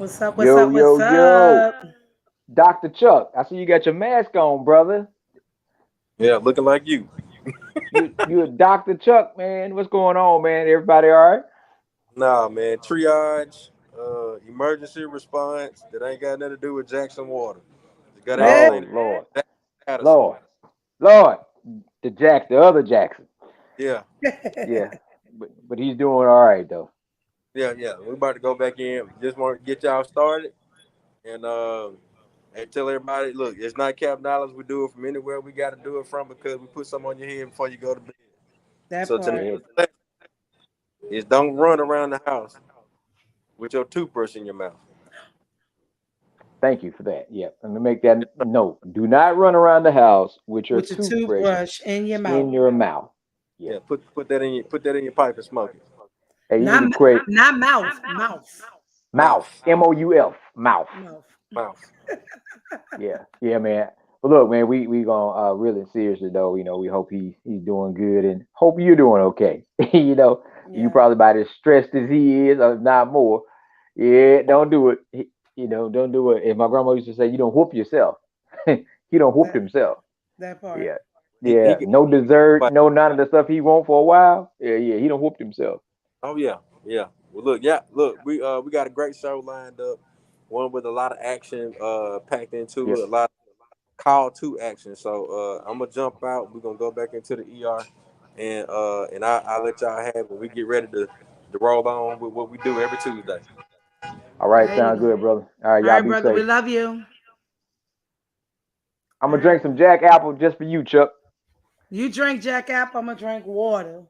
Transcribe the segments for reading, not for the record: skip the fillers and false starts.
What's up? What's Yo, up? What's yo, yo. up? Dr. Chuck, I see you got your mask on, brother. Yeah, looking like you. You a Dr. Chuck, man. What's going on, man? Everybody all right? Nah, man. Triage, emergency response. That ain't got nothing to do with Jackson Water. You got to Yeah. explain Oh, it. Lord. Jackson Madison. Lord. Lord. The other Jackson. Yeah, Yeah. But he's doing all right though. yeah. We about to go back in. Just want to get y'all started and and tell everybody, look, it's Nightcap knowledge. We do it from anywhere we got to do it from because we put something on your head before you go to bed. That So tonight part. Yeah. is don't run around the house with your toothbrush in your mouth. Thank you for that. Yeah. Let me make that note. Do not run around the house with your With your toothbrush toothbrush in your in mouth. your mouth. Yeah. Yeah, put that in your pipe and smoke it. Hey, you need Not to create not mouth. Mouth. mouth. Mouth, MOUF. Mouth. Mouth. mouth. Yeah, man. But look, man, we gonna really seriously though. We hope he's doing good and hope you're doing okay. You Yeah. probably about as stressed as he is, or if not more. Yeah, don't do it. Don't do it. If my grandma used to say, you don't whoop yourself. He don't whoop That himself. that part. Yeah, He yeah. get No dessert, like, no none of the stuff he want for a while. Yeah. He don't whoop himself. oh yeah. Well, look, we got a great show lined up. One with a lot of action packed into Yeah. it, a lot of call to action. So I'm gonna jump out. We're gonna go back into the ER, and I'll let y'all have it when we get ready to roll on with what we do every Tuesday. All right, There you sound go. good, brother. All right, All y'all right, be brother. We safe. love you. I'm All gonna right. drink some Jack Apple just for you, Chuck. You drink Jack Apple, I'm gonna drink water.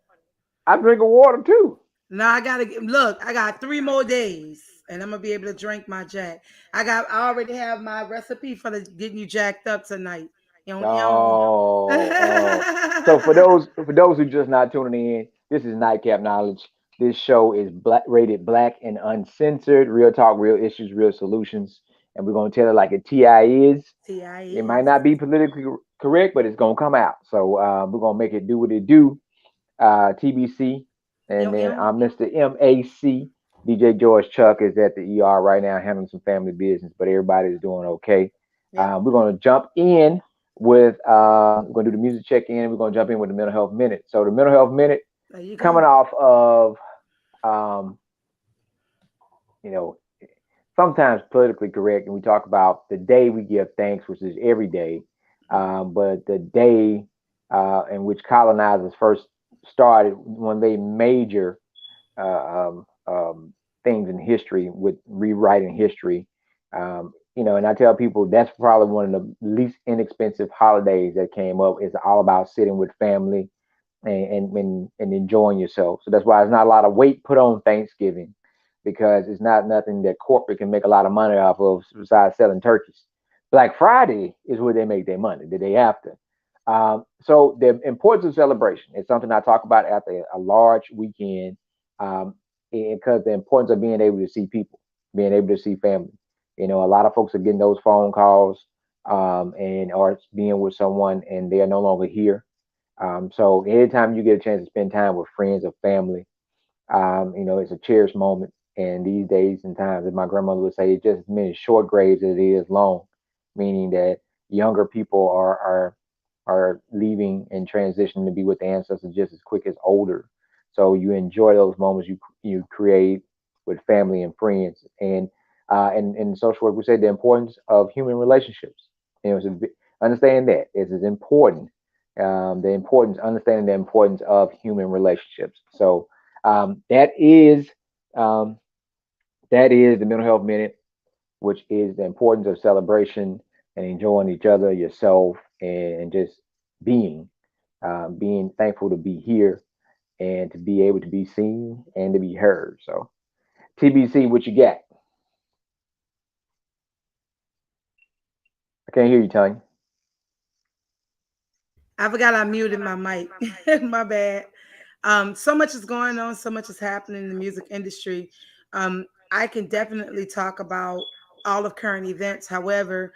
I'm drinking water too. Now I gotta look, I got 3 more days and I'm gonna be able to drink my Jack. I already have my recipe for the getting you jacked up tonight. Yum. Oh. So for those who just not tuning in, this is Nightcap Knowledge. This show is rated black and uncensored, real talk, real issues, real solutions, and we're gonna tell it like a TI is. TI It might is. not be politically correct, but it's gonna come out. So we're gonna make it do what it do. TBC, and then Yum. Mr. MAC. DJ George Chuck is at the ER right now handling some family business, but everybody's doing okay. Yep. We're going to jump in with, we're going to do the music check in. We're going to jump in with the mental health minute. So, the mental health minute There you coming go. off of, um, you know, sometimes politically correct, and we talk about the day we give thanks, which is every day, but the day in which colonizers first started, one of their major things in history with rewriting history. And I tell people that's probably one of the least inexpensive holidays that came up. It's all about sitting with family and enjoying yourself. So that's why there's not a lot of weight put on Thanksgiving because it's not nothing that corporate can make a lot of money off of besides selling turkeys. Black Friday is where they make their money the day after. So the importance of celebration is something I talk about after a large weekend, um, because the importance of being able to see people, being able to see family. A lot of folks are getting those phone calls, and or being with someone and they are no longer here. So anytime you get a chance to spend time with friends or family, it's a cherished moment. And these days and times, as my grandmother would say, it's just as many short graves as it is long, meaning that younger people are leaving and transitioning to be with the ancestors just as quick as older. So you enjoy those moments you create with family and friends. And in social work, we say the importance of human relationships. So understand that is as important. Understanding the importance of human relationships. So um, that is um, that is the mental health minute, which is the importance of celebration and enjoying each other, yourself, and just being being thankful to be here and to be able to be seen and to be heard. So TBC, what you got? I can't hear you, Tanya. I forgot I muted my mic. My bad. So much is going on, so much is happening in the music industry. I can definitely talk about all of current events. However,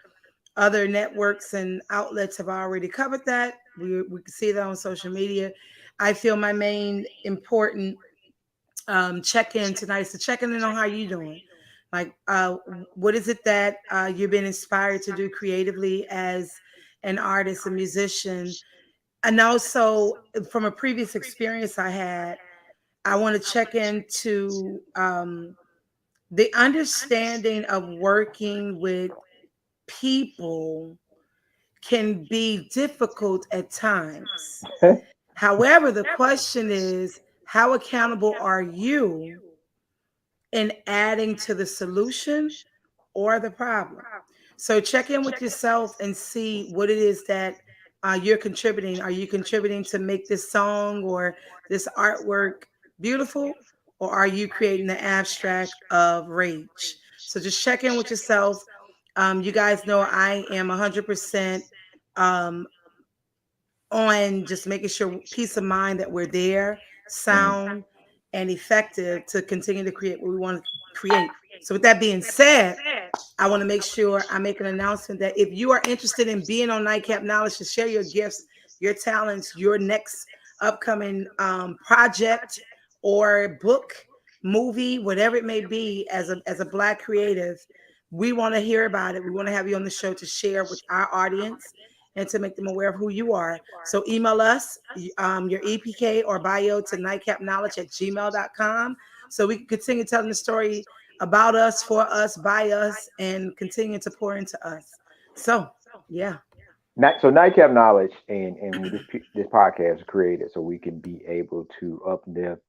other networks and outlets have already covered that. We can see that on social media. I feel my main important check in tonight is to check in on how you doing. Like, what is it that you've been inspired to do creatively as an artist, a musician? And also, from a previous experience I had, I want to check into the understanding of working with people can be difficult at times. However, the question is, how accountable are you in adding to the solution or the problem? So check in with yourself and see what it is that you're contributing. Are you contributing to make this song or this artwork beautiful, or are you creating the abstract of rage? So just check in with yourself. You guys know I am 100% um, on just making sure peace of mind that we're there, Mhm. sound, and effective to continue to create what we want to create. So, with that being said, I want to make sure I make an announcement that if you are interested in being on Nightcap Knowledge to share your gifts, your talents, your next upcoming project or book, movie, whatever it may be, as a Black creative, we want to hear about it. We want to have you on the show to share with our audience and to make them aware of who you are. So email us your EPK or bio to nightcapknowledge@gmail.com so we can continue telling the story about us, for us, by us, and continue to pour into us. So, yeah. So nightcap knowledge and this podcast is created so we can be able to uplift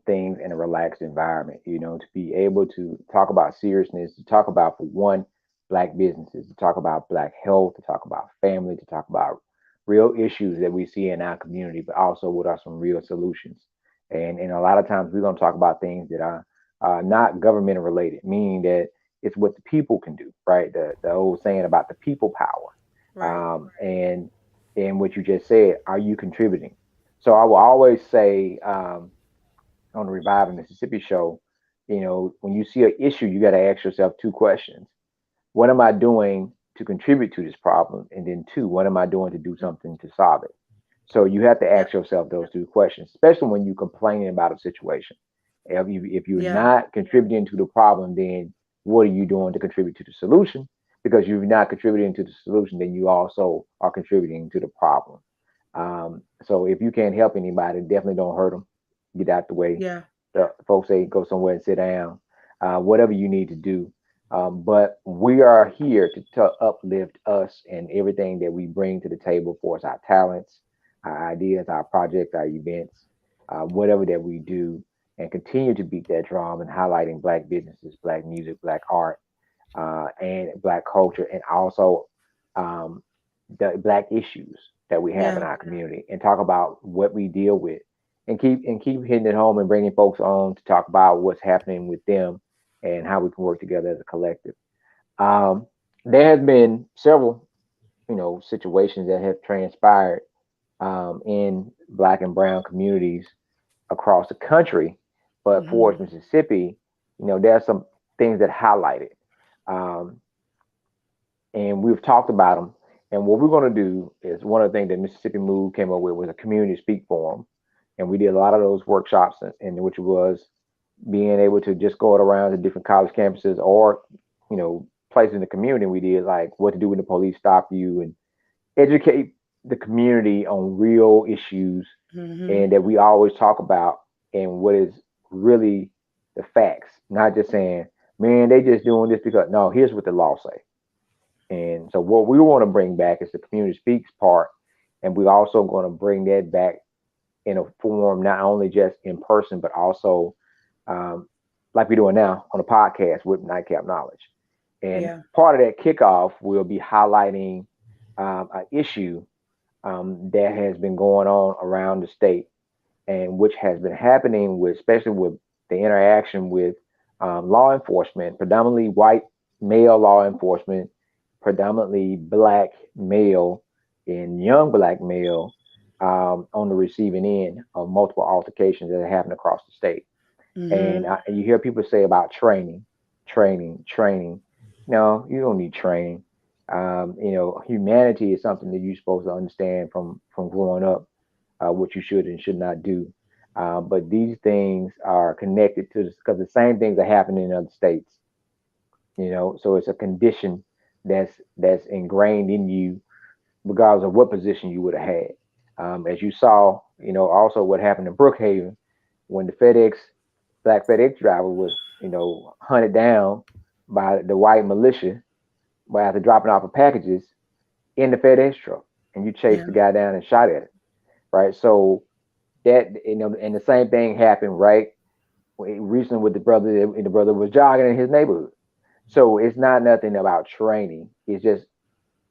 things in a relaxed environment. You know, to be able to talk about seriousness, to talk about, for one, Black businesses, to talk about Black health, to talk about family, to talk about real issues that we see in our community, but also what are some real solutions. And a lot of times we're going to talk about things that are not government related, meaning that it's what the people can do, right? The old saying about the people power, Right. and what you just said. Are you contributing? So I will always say, on the Revive Mississippi show, you know, when you see an issue, you got to ask yourself two questions. What am I doing to contribute to this problem? And then two, what am I doing to do something to solve it? So you have to Yep. ask yourself those two questions, especially when you're complaining about a situation. If you're Yeah. not contributing to the problem, then what are you doing to contribute to the solution? Because if you're not contributing to the solution, then you also are contributing to the problem. So if you can't help anybody, definitely don't hurt them. Get out the way. Yeah. The folks say go somewhere and sit down. Whatever you need to do. But we are here to uplift us and everything that we bring to the table for us, our talents, our ideas, our projects, our events, whatever that we do, and continue to beat that drum and highlighting Black businesses, Black music, Black art, and Black culture, and also um, the Black issues that we have in Yeah. our community, and talk about what we deal with, and keep hitting it home and bringing folks on to talk about what's happening with them and how we can work together as a collective. Um, there has been several, situations that have transpired in Black and Brown communities across the country, but for Hmm. Mississippi, there are some things that highlight it. Um, and we've talked about them. And what we're going to do is, one of the things that Mississippi Move came up with was a community speak forum, and we did a lot of those workshops, in which was being able to just go around to different college campuses or places in the community. We did like what to do when the police stop you, and educate the community on real issues Hmm. and that we always talk about, and what is really the facts, not just saying, man, they just doing this because, no, here's what the law say. And so what we want to bring back is the community speaks part, and we're also going to bring that back in a form not only just in person, but also um, like we're doing now on a podcast with Nightcap Knowledge. And Yeah. part of that kickoff will be highlighting an issue that has been going on around the state, and which has been happening with, especially with the interaction with law enforcement, predominantly white male law enforcement, predominantly Black male and young Black male, on the receiving end of multiple altercations that have happened across the state. And Hmm. you hear people say about training, training, training. No, you don't need training. Humanity is something that you're supposed to understand from growing up, what you should and should not do. But these things are connected to this because the same things are happening in other states. So it's a condition that's ingrained in you, regardless of what position you would have had. As you saw, also what happened in Brookhaven when the black FedEx driver was, hunted down by the white militia by after dropping off the packages in the FedEx truck, and you chased Yeah. the guy down and shot at it, right? So that, and the same thing happened, right? Recently with the brother, and the brother was jogging in his neighborhood. So it's not nothing about training. It's just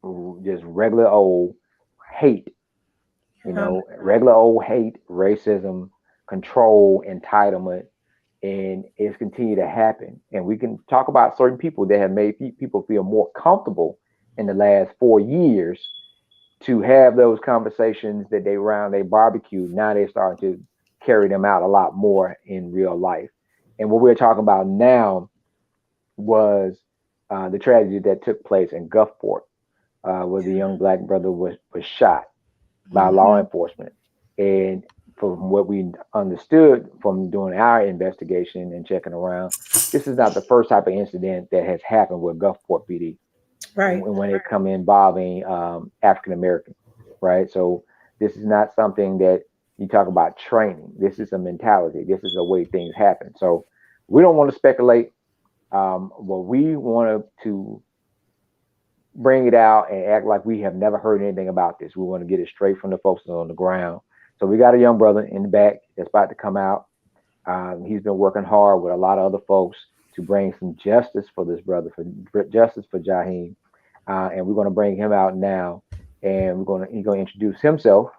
regular old hate, Yeah. regular old hate, racism, control, entitlement, and it's continued to happen. And we can talk about certain people that have made people feel more comfortable in the last 4 years to have those conversations that they round they barbecue. Now they start to carry them out a lot more in real life. And what we're talking about now was the tragedy that took place in Gulfport, where the young black brother was shot by law Hmm. enforcement. And from what we understood from doing our investigation and checking around, this is not the first type of incident that has happened with Gulfport PD Right. when it come involving African Americans, right? So this is not something that you talk about training. This is a mentality. This is the way things happen. So we don't want to speculate. But we want to bring it out and act like we have never heard anything about this. We want to get it straight from the folks on the ground. So we got a young brother in the back that's about to come out. He's been working hard with a lot of other folks to bring some justice for this brother, for justice for Jaheim. And we're going to bring him out now, and he's going to introduce himself,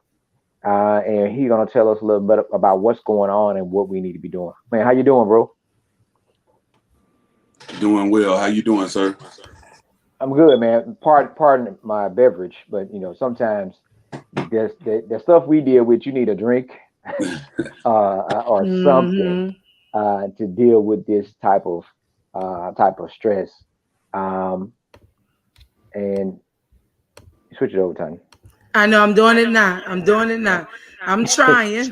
and he's going to tell us a little bit about what's going on and what we need to be doing. Man, how you doing, bro? Doing well. How you doing, sir? I'm good, man. Pardon my beverage, but sometimes the stuff we deal with, you need a drink or something Hmm. to deal with this type of stress. Um, and switch it over, Tony. I know I'm doing it now. I'm doing it now. I'm trying.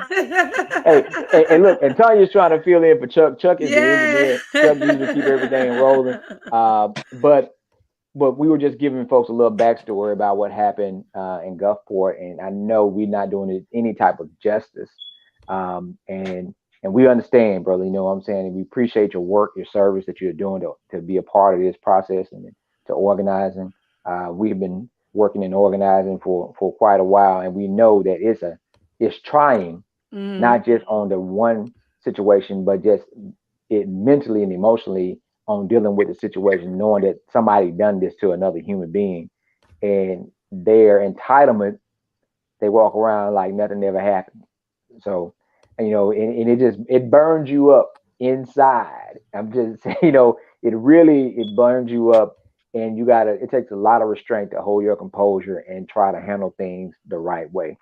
Hey, look, and Tanya's trying to fill in for Chuck. Chuck is the Yeah. engineer. Chuck usually keep everything rolling. But we were just giving folks a little backstory about what happened in Gulfport, and I know we're not doing it any type of justice, and we understand, brother. You know what I'm saying, and we appreciate your work, your service that you're doing to be a part of this process and to organizing. We've been working and organizing for quite a while, and we know that it's trying, Hmm. not just on the one situation, but just it mentally and emotionally on dealing with the situation, knowing that somebody done this to another human being, and their entitlement, they walk around like nothing ever happened. So, and it burns you up inside. I'm just saying, it burns you up, and it takes a lot of restraint to hold your composure and try to handle things the right way.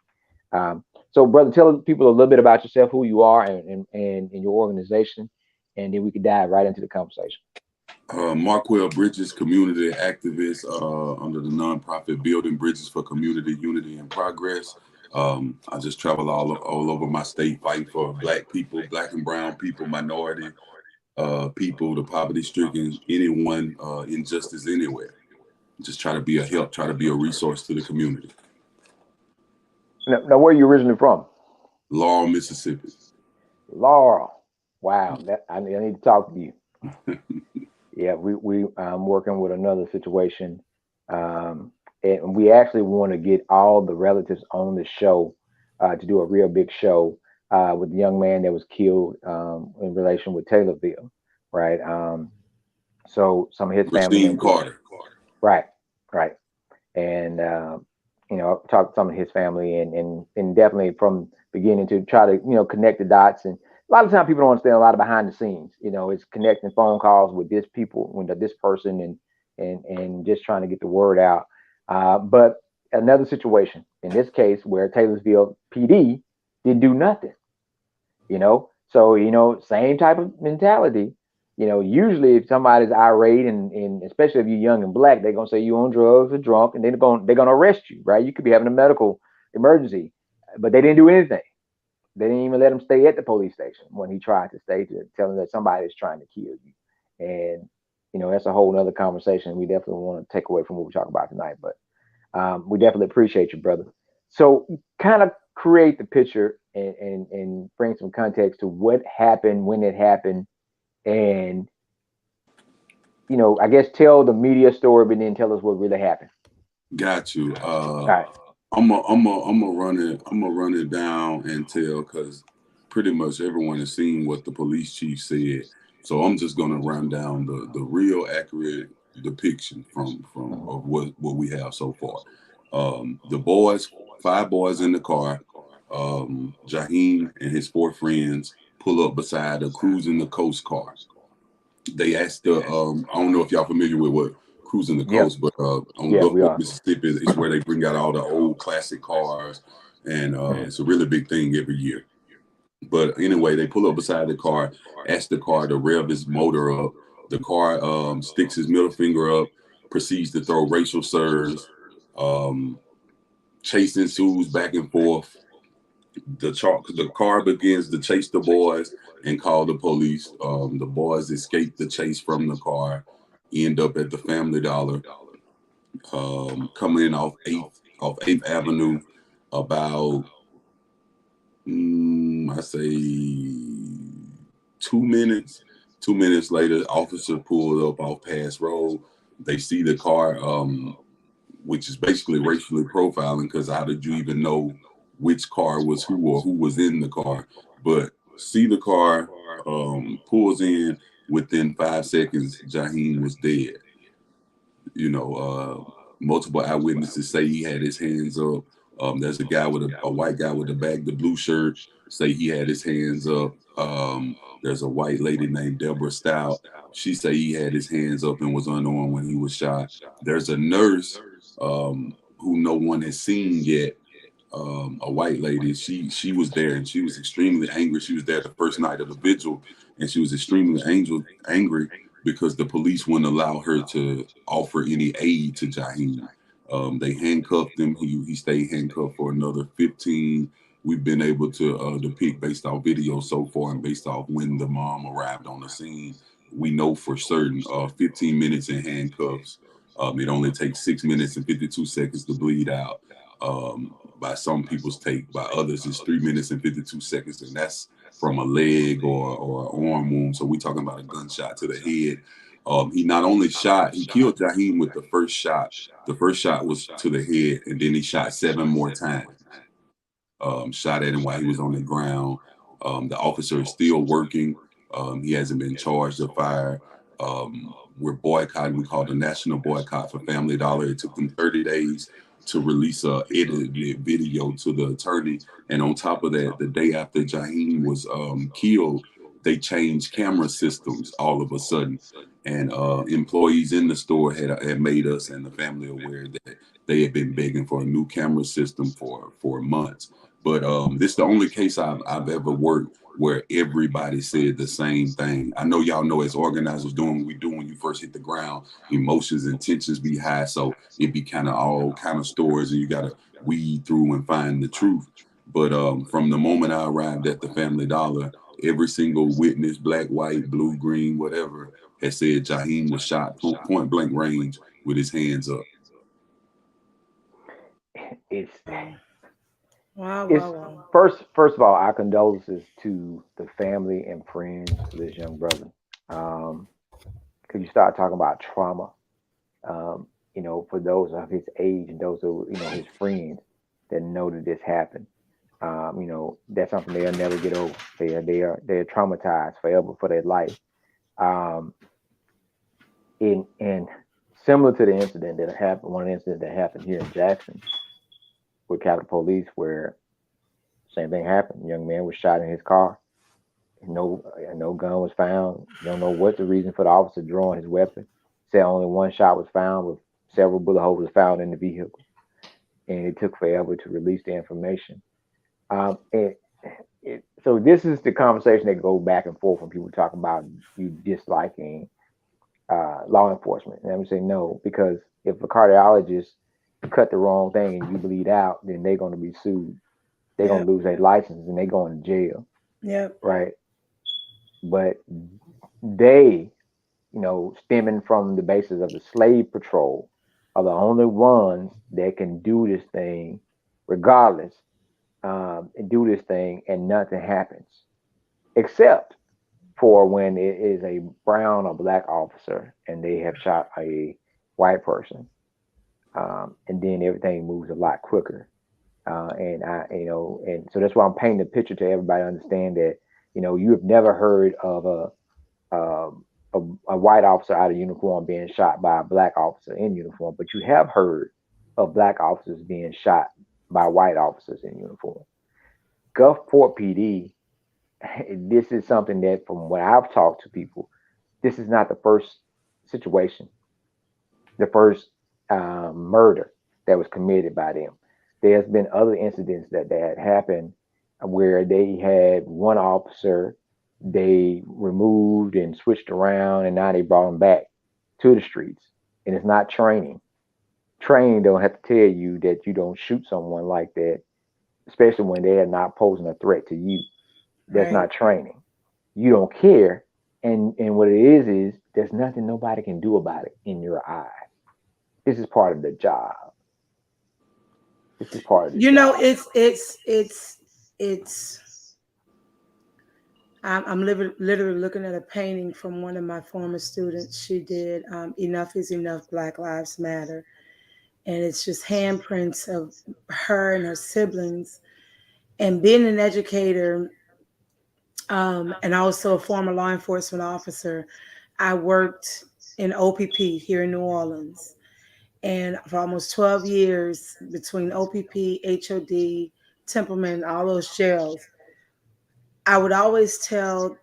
So, brother, tell people a little bit about yourself, who you are, and your organization, and then we could dive right into the conversation. Marquell Bridges, community activist under the nonprofit Building Bridges for Community Unity and Progress. I just travel all over my state fighting for black people, black and brown people, minority people, the poverty stricken, anyone, injustice anywhere. Just try to be a help, try to be a resource to the community. Now, where are you originally from? Laurel, Mississippi. Laurel. Wow, I need to talk to you. Yeah, we working with another situation, and we actually want to get all the relatives on the show to do a real big show with the young man that was killed in relation with Taylorville, right? So some of his family Christine members, Carter. right, right, and talk to some of his family, and definitely from beginning to try to connect the dots. And a lot of times people don't understand a lot of behind the scenes. It's connecting phone calls with this person, and just trying to get the word out. But another situation in this case where Taylorsville PD didn't do nothing. So same type of mentality. Usually if somebody's irate, and especially if you're young and black, they're gonna say you on drugs or drunk, and they're gonna arrest you, right? You could be having a medical emergency, but they didn't do anything. They didn't even let him stay at the police station when he tried to stay, to tell him that somebody is trying to kill you. And that's a whole other conversation. We definitely want to take away from what we talk about tonight. But we definitely appreciate you, brother. So kind of create the picture and bring some context to what happened, when it happened, and I guess tell the media story, but then tell us what really happened. Got you. All right. I'm gonna run it down and tell, because pretty much everyone has seen what the police chief said. So I'm just gonna run down the real accurate depiction from Mhm. of what we have so far. The boys, 5 boys in the car. Jaheim and his 4 friends pull up beside a cruising the coast car. They asked I don't know if y'all familiar with what cruising the Yep. coast, but on Yeah, we Gulfport, are. Mississippi, is where they bring out all the old classic cars, and Mhm. it's a really big thing every year. But anyway, they pull up beside the car, ask the car to rev his motor up. The car sticks his middle finger up, proceeds to throw racial slurs. Um, Chase ensues back and forth. The car begins to chase the boys and call the police. The boys escape the chase from the car, end up at the Family Dollar, coming in off Eighth Avenue, about I say 2 minutes. 2 minutes later, officer pulled up off Pass Road. They see the car, which is basically racially profiling, because how did you even know which car was who or who was in the car? But see the car, pulls in. Within 5 seconds, Jaheim was dead. You know, multiple eyewitnesses say he had his hands up. There's a guy with a white guy with a bag, the blue shirt, say he had his hands up. There's a white lady named Deborah Stout. She say he had his hands up and was unarmed when he was shot. There's a nurse, who no one has seen yet, a white lady. She was there, and she was extremely angry. She was there the first night of the vigil, and she was extremely angry because the police wouldn't allow her to offer any aid to Jaheim. They handcuffed him. He stayed handcuffed for another 15. We've been able to depict, based off video so far and based off when the mom arrived on the scene. We know for certain 15 minutes in handcuffs. It only takes 6 minutes and 52 seconds to bleed out. By some people's take, by others, it's 3 minutes and 52 seconds, and that's from a leg or an arm wound. So we're talking about a gunshot to the head. He not only shot, he killed Jaheim with the first shot. The first shot was to the head, and then he shot 7 more times. Shot at him while he was on the ground. The officer is still working. He hasn't been charged or fired. We're boycotting. We called a national boycott for Family Dollar. It took them 30 days to release a edited video to the attorney. And on top of that, the day after Jaheim was killed, they changed camera systems all of a sudden. And employees in the store had made us and the family aware that they had been begging for a new camera system for months. But this is the only case I've ever worked where everybody said the same thing. I know y'all know, as organizers, doing what we do when you first hit the ground, emotions and tensions be high, so it be kind of all kind of stories, and you got to weed through and find the truth. But from the moment I arrived at the Family Dollar, every single witness, black, white, blue, green, whatever, has said Jaheim was shot point blank range with his hands up. It's Wow, it's wow, wow. first of all, our condolences to the family and friends of this young brother. Um, because you start talking about trauma, um, for those of his age and those of his friends that know that this happened. That's something they'll never get over. They're traumatized forever for their life. Um, and similar to the incident that happened, one incident that happened here in Jackson with Capitol Police, where same thing happened. A young man was shot in his car. No gun was found. You don't know what the reason for the officer drawing his weapon. Said only one shot was found, with several bullet holes was found in the vehicle, and it took forever to release the information. And so this is the conversation that goes back and forth when people talk about you disliking law enforcement. And I'm saying no, because if a cardiologist cut the wrong thing and you bleed out, then they're going to be sued. they're gonna Yep. lose their license and they going to jail, Yep. right? But they, stemming from the basis of the slave patrol, are the only ones that can do this thing, regardless, and do this thing, and nothing happens, except for when it is a brown or black officer and they have shot a white person, and then everything moves a lot quicker. And so that's why I'm painting the picture to everybody to understand that, you have never heard of um, a white officer out of uniform being shot by a black officer in uniform, but you have heard of black officers being shot by white officers in uniform. Gulfport PD, this is something that, from what I've talked to people, this is not the first situation, the first murder that was committed by them. There's been other incidents that had happened where they had one officer they removed and switched around, and now they brought him back to the streets. And it's not training. Training don't have to tell you that you don't shoot someone like that, especially when they are not posing a threat to you. That's Right. not training. You don't care, and what it is there's nothing nobody can do about it in your eyes. This is part of the job. This is part of the You know, job. it's. I'm literally looking at a painting from one of my former students. She did "Enough is Enough, Black Lives Matter," and it's just handprints of her and her siblings. And being an educator, and also a former law enforcement officer, I worked in OPP here in New Orleans. And for almost 12 years, between OPP, HOD, Templeman, all those jails, I would always tell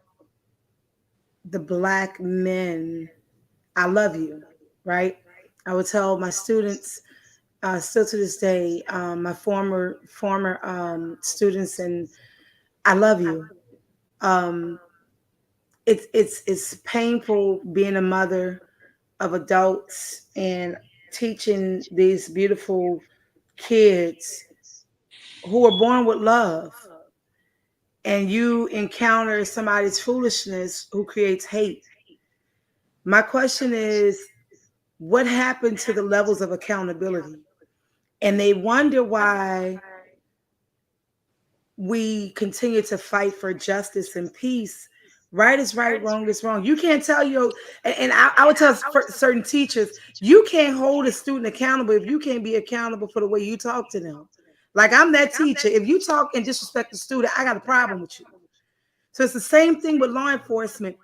the black men, I love you, right? I would tell my students, still to this day, my former students, and I love you. Um, it's painful being a mother of adults and teaching these beautiful kids who are born with love, and you encounter somebody's foolishness who creates hate. My question is, what happened to the levels of accountability? And they wonder why we continue to fight for justice and peace. Right is right, wrong is wrong. You can't tell you, and I would tell certain teachers, you can't hold a student accountable if you can't be accountable for the way you talk to them. Like, I'm that teacher. If you talk and disrespect the student, I got a problem with you. So it's the same thing with law enforcement.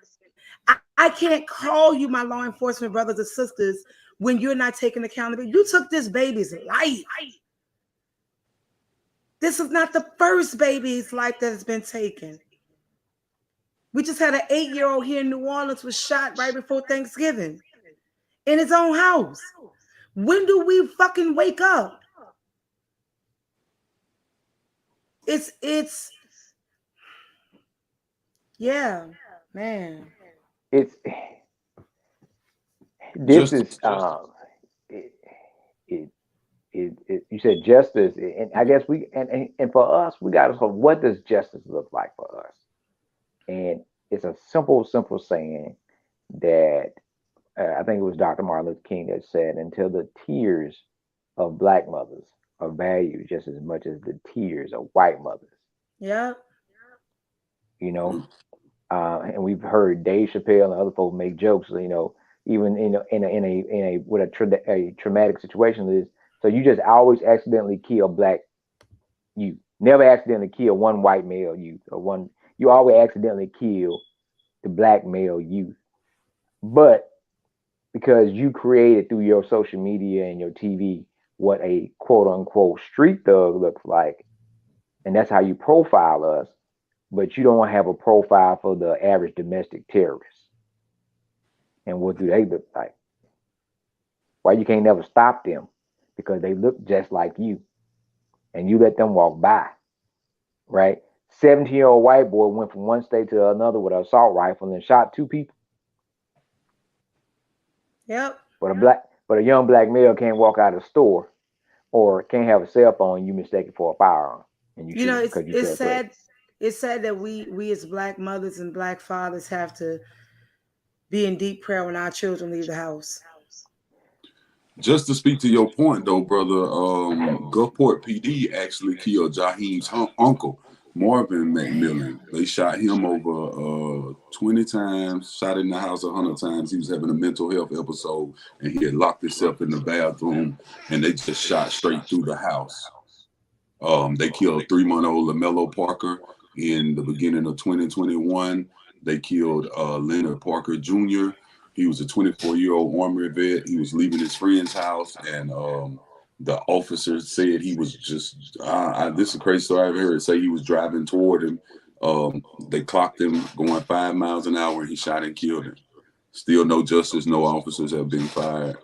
I can't call you my law enforcement brothers and sisters when you're not taking accountability. You took this baby's life. This is not the first baby's life that has been taken. We just had an 8-year old here in New Orleans was shot right before Thanksgiving in his own house. When do we fucking wake up? It's yeah, man. It's this Just is it, it, you said justice, and I guess and for us, we got to, so what does justice look like for us? And it's a simple saying that I think it was Dr. Martin Luther King that said, "Until the tears of black mothers are valued just as much as the tears of white mothers." Yeah. You know, and we've heard Dave Chappelle and other folks make jokes. Even in a what a traumatic situation is. So you just always accidentally kill black youth. Never accidentally kill one white male youth or one. You always accidentally kill the black male youth. But because you created through your social media and your TV what a quote unquote street thug looks like, and that's how you profile us, but you don't have a profile for the average domestic terrorist. And what do they look like? Why you can't never stop them? Because they look just like you, and you let them walk by, right? 17-year-old white boy went from one state to another with an assault rifle and shot 2 people. Yep. But a young black male can't walk out of the store or can't have a cell phone you mistake it for a firearm. and you You know, shouldn't because you it's feel threatened. sad. It's sad that we as black mothers and black fathers have to be in deep prayer when our children leave the house. Just to speak to your point, though, brother, Gulfport PD actually killed Jaheim's uncle, Marvin McMillan. They shot him over 20 times, shot in the house 100 times. He was having a mental health episode, and he had locked himself in the bathroom, and they just shot straight through the house. They killed 3-month-old LaMelo Parker in the beginning of 2021. They killed Leonard Parker Jr. He was a 24-year-old Army vet. He was leaving his friend's house, and the officer said he was just, this is a crazy story I've heard, say he was driving toward him. They clocked him going 5 miles an hour, and he shot and killed him. Still no justice, no officers have been fired.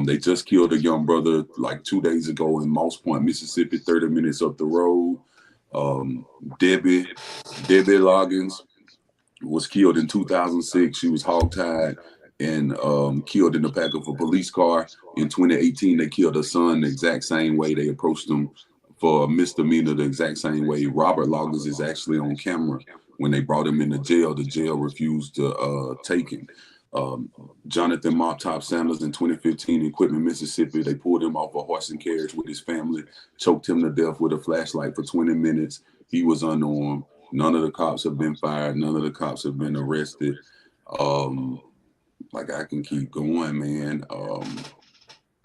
They just killed a young brother like 2 days ago in Moss Point, Mississippi, 30 minutes up the road. Um, Debbie Loggins was killed in 2006. She was hogtied and killed in the back of a police car. In 2018, they killed her son the exact same way. They approached him for a misdemeanor the exact same way. Robert Loggins is actually on camera. When they brought him into jail, the jail refused to take him. Jonathan Mop Top Sanders in 2015 in Quitman, Mississippi. They pulled him off a horse and carriage with his family, choked him to death with a flashlight for 20 minutes. He was unarmed. None of the cops have been fired. None of the cops have been arrested. Like I can keep going, man.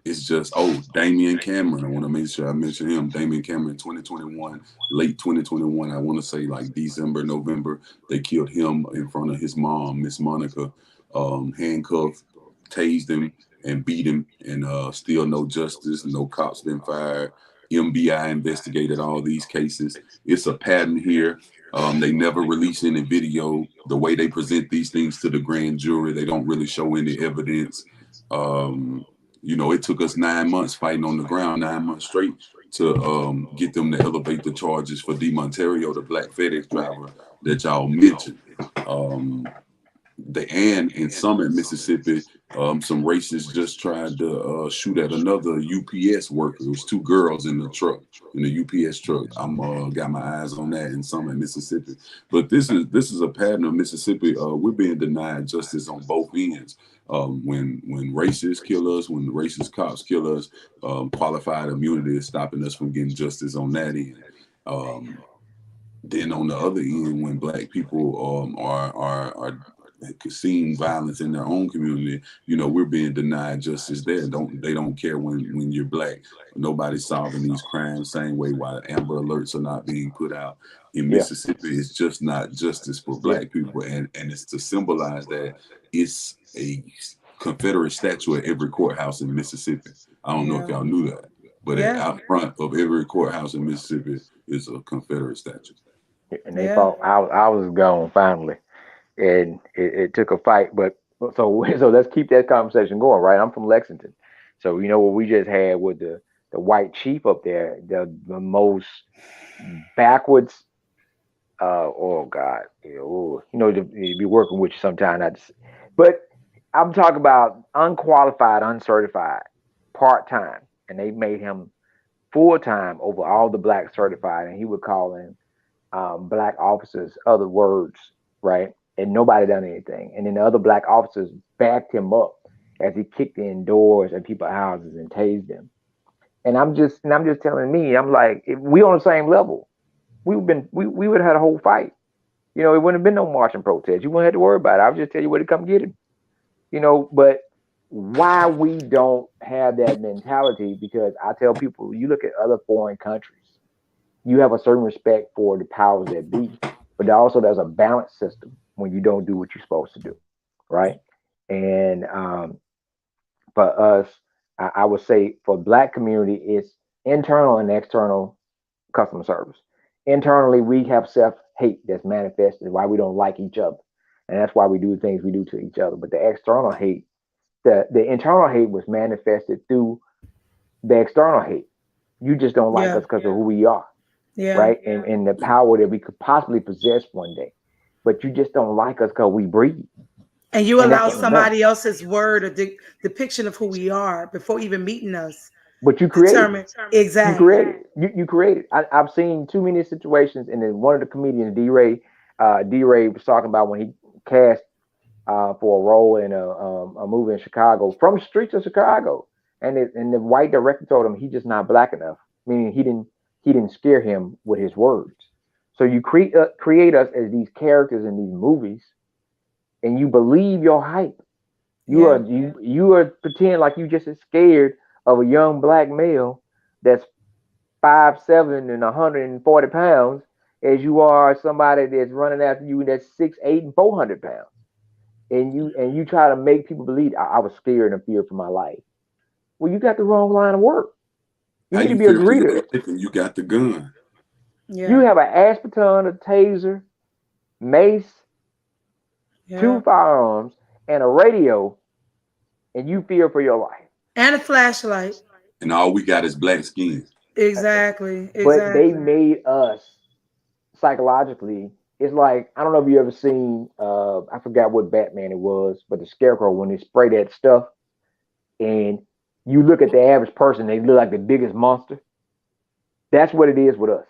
It's just, Damian Cameron. I want to make sure I mention him. Damian Cameron, 2021, late 2021. I want to say like December, November. They killed him in front of his mom, Miss Monica. Handcuffed, tased him, and beat him. And still no justice. No cops been fired. MBI investigated all these cases. It's a pattern here. They never release any video. The way they present these things to the grand jury, they don't really show any evidence. It took us 9 months fighting on the ground, 9 months straight to get them to elevate the charges for DeMonterio, the black FedEx driver that y'all mentioned. And in Summit, Mississippi, some racists just tried to shoot at another UPS worker. It was 2 girls in the truck, in the UPS truck. I'm got my eyes on that in Summit, Mississippi. But this is a pattern of Mississippi. We're being denied justice on both ends. When racists kill us, when the racist cops kill us, qualified immunity is stopping us from getting justice on that end. Then on the other end, when black people are seeing violence in their own community, we're being denied justice there. They don't care when you're black. Nobody's solving these crimes same way why Amber Alerts are not being put out. In Mississippi, it's just not justice for black people. And it's to symbolize that it's a Confederate statue at every courthouse in Mississippi. I don't know if y'all knew that, but out front of every courthouse in Mississippi is a Confederate statue. And they thought I was gone finally. And it took a fight, but so let's keep that conversation going, right? I'm from Lexington, so what we just had with the white chief up there, the most backwards. Oh God, to be working with you sometime. But I'm talking about unqualified, uncertified, part-time, and they made him full-time over all the black certified, and he would call in black officers other words, right? And nobody done anything. And then the other black officers backed him up as he kicked in doors at people's houses and tased them. And I'm just telling me, I'm like, if we on the same level, we would have had a whole fight. It wouldn't have been no march and protest. You wouldn't have to worry about it. I would just tell you where to come get him. But why we don't have that mentality, because I tell people, you look at other foreign countries, you have a certain respect for the powers that be, but also there's a balance system when you don't do what you're supposed to do, right? And for us, I would say for black community, it's internal and external customer service. Internally, we have self-hate that's manifested, why we don't like each other. And that's why we do the things we do to each other. But the external hate, the internal hate was manifested through the external hate. You just don't like us because of who we are, right? And the power that we could possibly possess one day. But you just don't like us because we breathe. And you allow somebody else's word or depiction of who we are before even meeting us But you created it. Determined. You Exactly. created it. You created it. I've seen too many situations, and then one of the comedians, D-Ray was talking about when he cast for a role in a movie in Chicago, from the streets of Chicago, and the white director told him he's just not black enough, meaning he didn't scare him with his words. So you create us as these characters in these movies, and you believe your hype. Yeah. You are pretend like you just as scared of a young black male that's 5'7" and 140 pounds as you are somebody that's running after you that's 6'8" and 400 pounds. And you try to make people believe I was scared and feared for my life. Well, you got the wrong line of work. You How need to you be a fear for your greeter. life and you got the gun? You Yeah. have an aspeton, a taser, mace, two Yeah. firearms, and a radio, and you fear for your life. And a flashlight. And all we got is black skin. Exactly. But they Exactly. made us psychologically. It's like I don't know if you ever seen. I forgot what Batman it was, but the Scarecrow when they spray that stuff, and you look at the average person, they look like the biggest monster. That's what it is with us.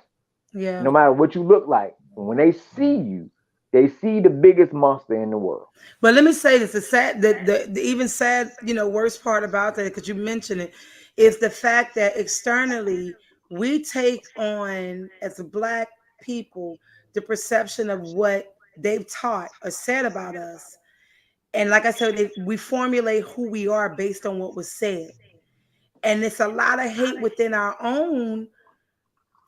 Yeah. No matter what you look like, when they see you, they see the biggest monster in the world. But let me say this: the sad, the even sad, worst part about that, because you mentioned it, is the fact that externally we take on as a black people the perception of what they've taught or said about us, and like I said, we formulate who we are based on what was said, and it's a lot of hate within our own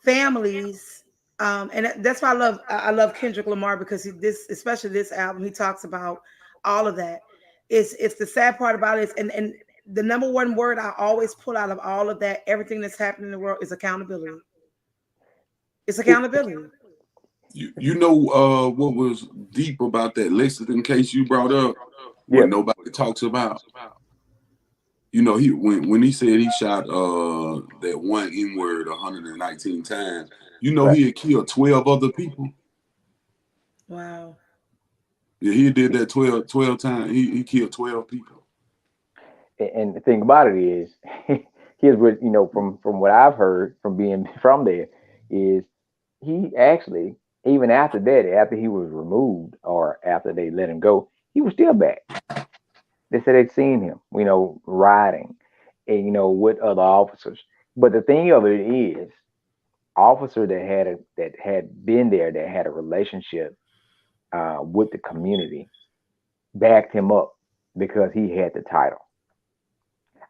families. And that's why I love Kendrick Lamar, because this, especially this album, he talks about all of that. It's the sad part about it is, and the number one word I always pull out of all of that, everything that's happening in the world, is accountability. It's It, accountability. You know what was deep about that Lexington case you brought up, yeah, what nobody talks about? You know, he when he said he shot that one N word 119 times, you know right. he had killed 12 other people. Wow. Yeah, he did that 12 times. He killed 12 people. And the thing about it is, here's what from what I've heard from being from there is he actually even after that, after he was removed or after they let him go, he was still back. They said they'd seen him, riding, and with other officers. But the thing of it is, officer that had been there, that had a relationship with the community, backed him up because he had the title.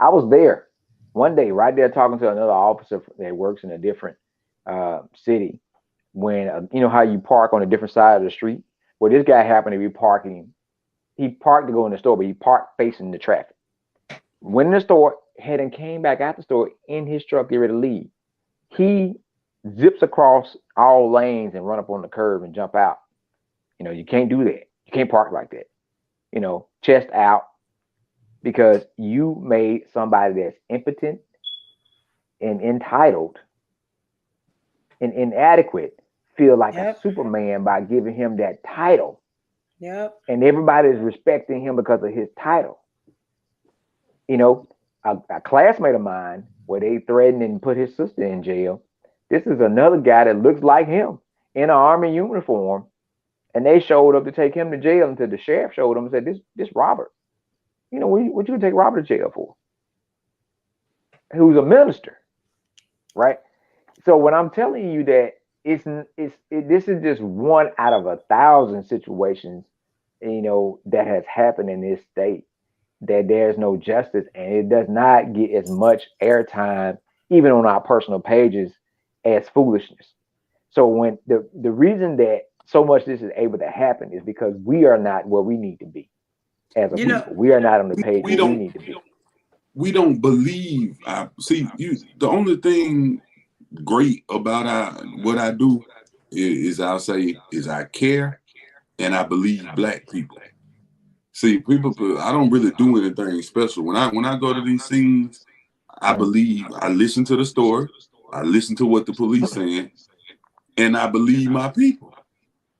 I was there one day, right there, talking to another officer that works in a different city. When you know how you park on a different side of the street. Well, this guy happened to be parking. He parked to go in the store, but he parked facing the traffic. Went in the store, head and came back out the store in his truck, get ready to leave. He zips across all lanes and run up on the curb and jump out. You can't do that. You can't park like that. Chest out, because you made somebody that's impotent and entitled and inadequate feel like a Yep. Superman by giving him that title. Yep. And everybody is respecting him because of his title. You know, a classmate of mine, where they threatened and put his sister in jail. This is another guy that looks like him in an army uniform, and they showed up to take him to jail until the sheriff showed them and said, "This Robert, what you gonna take Robert to jail for? Who's a minister, right?" So when I'm telling you that this is just one out of 1,000 situations, that has happened in this state, that there's no justice, and it does not get as much airtime, even on our personal pages, as foolishness. So when the reason that so much this is able to happen is because we are not where we need to be as a You know, people. We are not on the page We where we don't need to be. we don't believe. I see you. The only thing great about what I do is I'll say is I care and I believe black people. See, people, I don't really do anything special. When I go to these scenes, I Right. believe. I listen to the story. I listen to what the police saying, and I believe my people.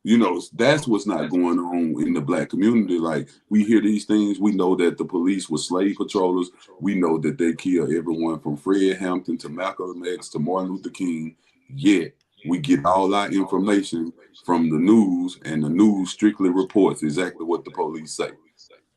You know, that's what's not going on in the Black community. Like, we hear these things. We know that the police were slave patrollers. We know that they killed everyone from Fred Hampton to Malcolm X to Martin Luther King. Yet we get all our information from the news, and the news strictly reports exactly what the police say.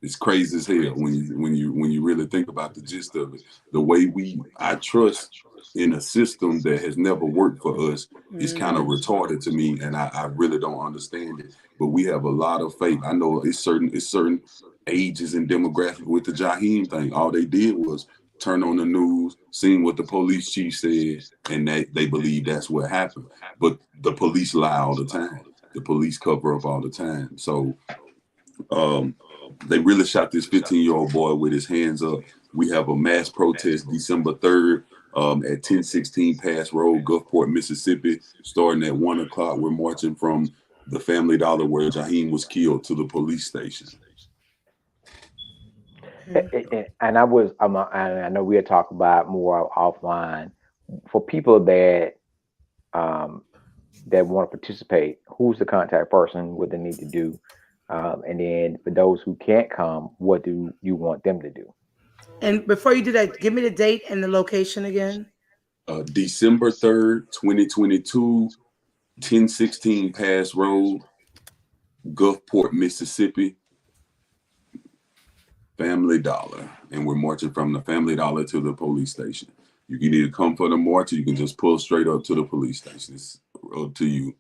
It's crazy as hell when you really think about the gist of it. The way I trust in a system that has never worked for us is kind of retarded to me, and I really don't understand it. But we have a lot of faith. I know it's certain ages and demographic with the Jaheim thing. All they did was turn on the news, seen what the police chief said, and they believe that's what happened. But the police lie all the time. The police cover up all the time. So um, they really shot this 15-year-old boy with his hands up. We have a mass protest December 3rd at 1016 Pass Road, Gulfport, Mississippi, starting at 1 o'clock. We're marching from the Family Dollar where Jaheim was killed to the police station. And I know we had talked about more offline for people that that want to participate. Who's the contact person? What they need to do, and then for those who can't come, what do you want them to do? And before you do that, give me the date and the location again. December 3rd, 2022, 1016 Pass Road, Gulfport, Mississippi, Family Dollar. And we're marching from the Family Dollar to the police station. You can either come for the march or you can just pull straight up to the police station. It's up to you.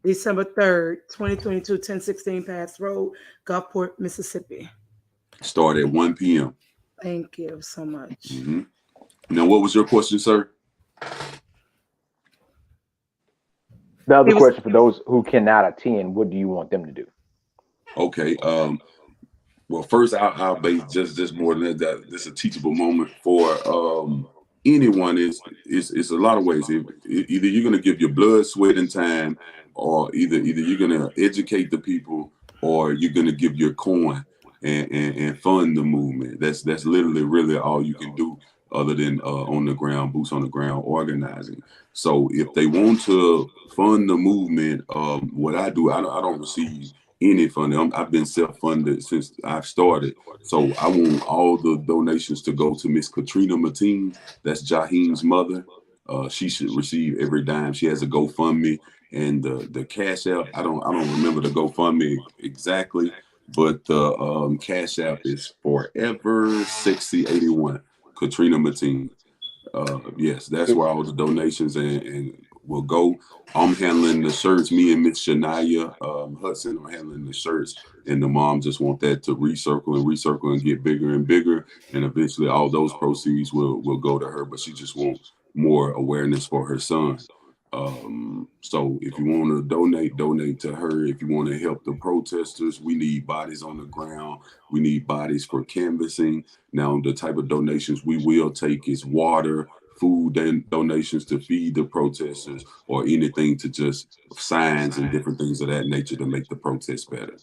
December 3rd, 2022, 1016 Pass Road, Gulfport, Mississippi. Start at 1 p.m. Thank you so much. Mm-hmm. Now, what was your question, sir? The other question for those who cannot attend, what do you want them to do? Okay. Well, first, I'll base just more than that. This is a teachable moment for anyone. It's a lot of ways. Either you're going to give your blood, sweat, and time, or either you're going to educate the people, or you're going to give your coin and fund the movement. That's literally really all you can do, other than on the ground, boots on the ground, organizing. So if they want to fund the movement, what I do, I don't receive any funding. I've been self-funded since I've started. So I want all the donations to go to Miss Katrina Mateen. That's Jaheim's mother. She should receive every dime. She has a GoFundMe, and the Cash App. I don't remember the GoFundMe exactly, but the Cash App is Forever Sexy 81. Katrina Mateen. Yes, that's where all the donations and will go. I'm handling the shirts. Me and Miss Shania Hudson are handling the shirts, and the mom just want that to recircle and get bigger and bigger, and eventually all those proceeds will go to her. But she just wants more awareness for her son. So if you want to donate to her. If you want to help the protesters, we need bodies on the ground. We need bodies for canvassing. Now, the type of donations we will take is water, food donations to feed the protesters, or anything to just signs and different things of that nature to make the protest better.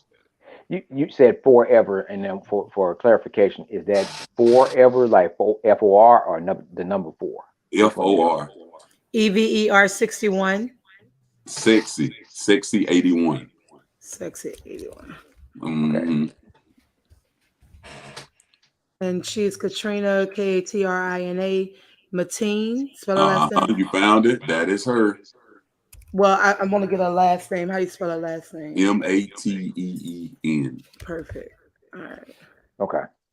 You said forever, and then for clarification, is that forever like FOR or the number 4? FOR. EVER 61. Sexy 81. Sexy 81. Mm-hmm. Okay. And she's Katrina, Katrina Mateen. Spell her last name. You found it. That is her. Well, I want to get her last name. How do you spell her last name? Mateen. Perfect. All right.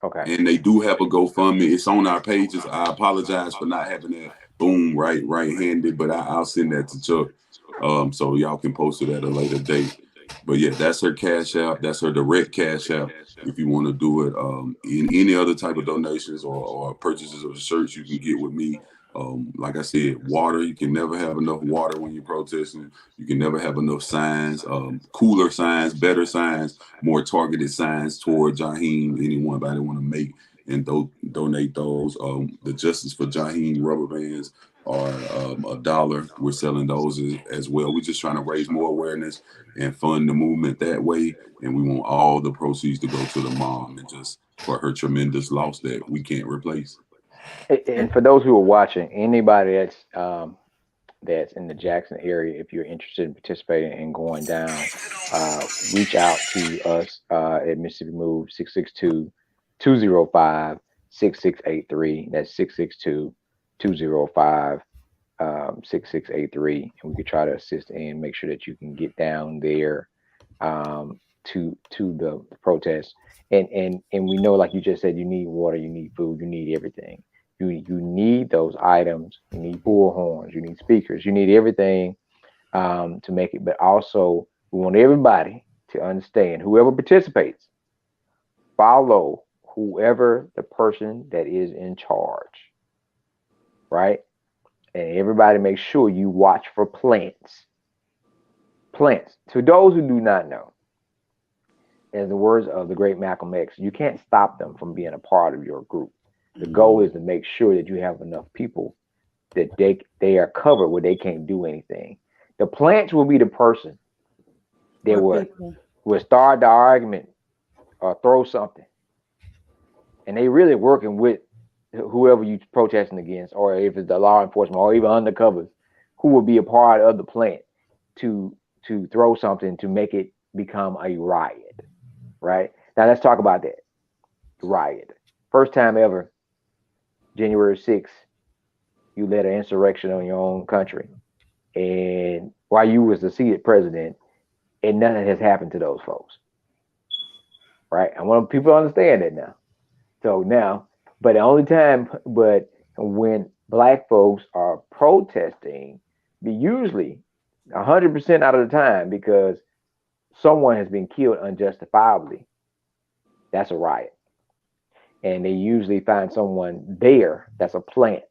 Okay. And they do have a GoFundMe. It's on our pages. I apologize for not having that right-handed, but I'll send that to Chuck, so y'all can post it at a later date. But yeah, that's her Cash App. That's her direct Cash App. If you want to do it, in any other type of donations or purchases of shirts, you can get with me. Like I said, water. You can never have enough water when you're protesting. You can never have enough signs, cooler signs, better signs, more targeted signs toward Jaheim. Anybody want to make and donate those. The Justice for Jaheim rubber bands are $1. We're selling those as well. We're just trying to raise more awareness and fund the movement that way. And we want all the proceeds to go to the mom, and just for her tremendous loss that we can't replace. And for those who are watching, anybody that's that's in the Jackson area, if you're interested in participating and going down, reach out to us at Mississippi Move 662-205-6683. That's 662-205-6683, and we could try to assist and make sure that you can get down there to the protest. And we know, like you just said, you need water, you need food, you need everything. You need those items. You need bullhorns. You need speakers. You need everything to make it. But also, we want everybody to understand. Whoever participates, follow whoever the person that is in charge, right? And everybody make sure you watch for plants. Plants. To those who do not know, in the words of the great Malcolm X, you can't stop them from being a part of your group. The goal is to make sure that you have enough people that they are covered where they can't do anything. The plants will be the person that will start the argument or throw something. And they really working with whoever you protesting against, or if it's the law enforcement or even undercovers, who will be a part of the plant to throw something to make it become a riot. Right? Now let's talk about that. Riot. First time ever, January 6th, you led an insurrection on your own country. And while you was the seated president, and nothing has happened to those folks. Right? I want people to understand that now. So now, but the only time, but when black folks are protesting, be usually 100% out of the time, because someone has been killed unjustifiably, that's a riot. And they usually find someone there that's a plant